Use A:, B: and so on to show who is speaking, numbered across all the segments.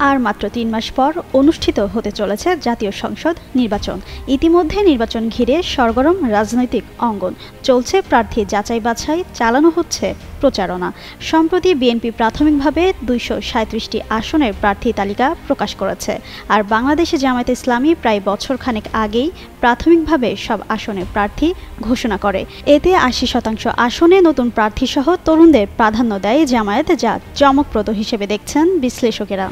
A: আর মাত্র ৩ মাস পর অনুষ্ঠিত হতে চলেছে জাতীয় সংসদ নির্বাচন। ইতিমধ্যে নির্বাচন ঘিরে সরগরম রাজনৈতিক অঙ্গন। চলছে প্রার্থী যাচাই বাছাই, চালানো হচ্ছে প্রচারণা। সম্প্রতি বিএনপি প্রাথমিকভাবে ২৩৭টি আসনের প্রার্থী তালিকা প্রকাশ করেছে। আর বাংলাদেশে জামায়াতে ইসলামী প্রায় বছরখানেক আগেই প্রাথমিকভাবে সব আসনের প্রার্থী ঘোষণা করে। এতে ৮০% আসনে নতুন প্রার্থীসহ তরুণদের প্রাধান্য দেয় জামায়াত, যা চমকপ্রদ হিসেবে দেখছেন বিশ্লেষকেরা।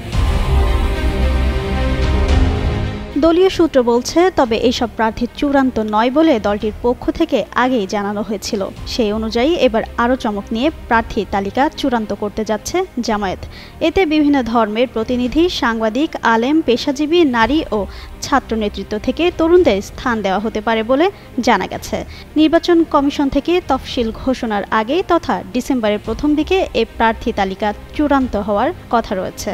A: দলীয় সূত্র বলছে, তবে এইসব প্রার্থী চূড়ান্ত নয় বলে দলটির পক্ষ থেকে আগেই জানানো হয়েছিল। সেই অনুযায়ী এবার আরও চমক নিয়ে প্রার্থী তালিকা চূড়ান্ত করতে যাচ্ছে জামায়াত। এতে বিভিন্ন ধর্মের প্রতিনিধি, সাংবাদিক, আলেম, পেশাজীবী, নারী ও ছাত্র নেতৃত্ব থেকে তরুণদের স্থান দেওয়া হতে পারে বলে জানা গেছে। নির্বাচন কমিশন থেকে তফসিল ঘোষণার আগে তথা ডিসেম্বরের প্রথম দিকে এ প্রার্থী তালিকা চূড়ান্ত হওয়ার কথা রয়েছে।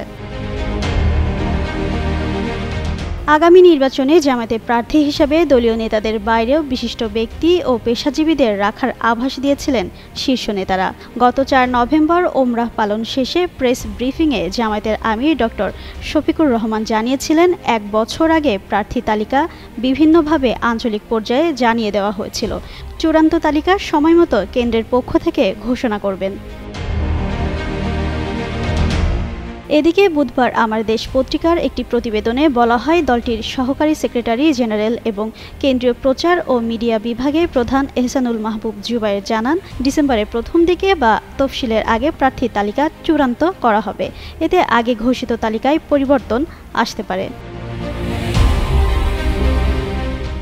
A: আগামী নির্বাচনে জামায়াতের প্রার্থী হিসেবে দলীয় নেতাদের বাইরেও বিশিষ্ট ব্যক্তি ও পেশাজীবীদের রাখার আভাস দিয়েছিলেন শীর্ষ নেতারা। গত ৪ নভেম্বর ওমরাহ পালন শেষে প্রেস ব্রিফিংয়ে জামায়াতের আমির ডক্টর শফিকুর রহমান জানিয়েছিলেন, ১ বছর আগে প্রার্থী তালিকা বিভিন্নভাবে আঞ্চলিক পর্যায়ে জানিয়ে দেওয়া হয়েছিল। চূড়ান্ত তালিকা সময়মতো কেন্দ্রের পক্ষ থেকে ঘোষণা করবেন। এদিকে বুধবার আমার দেশ পত্রিকার একটি প্রতিবেদনে বলা হয়, দলটির সহকারী সেক্রেটারি জেনারেল এবং কেন্দ্রীয় প্রচার ও মিডিয়া বিভাগের প্রধান এহসানুল মাহবুব জুবায়ের জানান, ডিসেম্বরের প্রথম দিকে বা তফসিলের আগে প্রার্থী তালিকা চূড়ান্ত করা হবে। এতে আগে ঘোষিত তালিকায় পরিবর্তন আসতে পারে।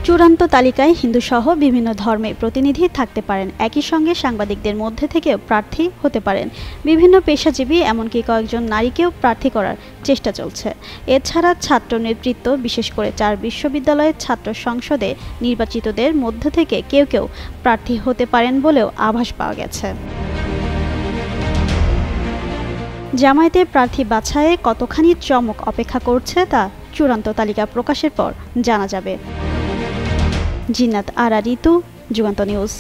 A: চূড়ান্ত তালিকায় হিন্দুসহ বিভিন্ন ধর্মের প্রতিনিধি থাকতে পারেন। একই সঙ্গে সাংবাদিকদের মধ্যে থেকেও প্রার্থী হতে পারেন। বিভিন্ন পেশাজীবী, এমনকি কয়েকজন নারীকেও প্রার্থী করার চেষ্টা চলছে। এছাড়া ছাত্র নেতৃত্ব, বিশেষ করে ৪ বিশ্ববিদ্যালয়ের ছাত্র সংসদে নির্বাচিতদের মধ্য থেকে কেউ কেউ প্রার্থী হতে পারেন বলেও আভাস পাওয়া গেছে। জামায়াতের প্রার্থী বাছাইয়ে কতখানি চমক অপেক্ষা করছে তা চূড়ান্ত তালিকা প্রকাশের পর জানা যাবে। জিন্নাত আরা ঋতু, যুগান্ত নিউজ।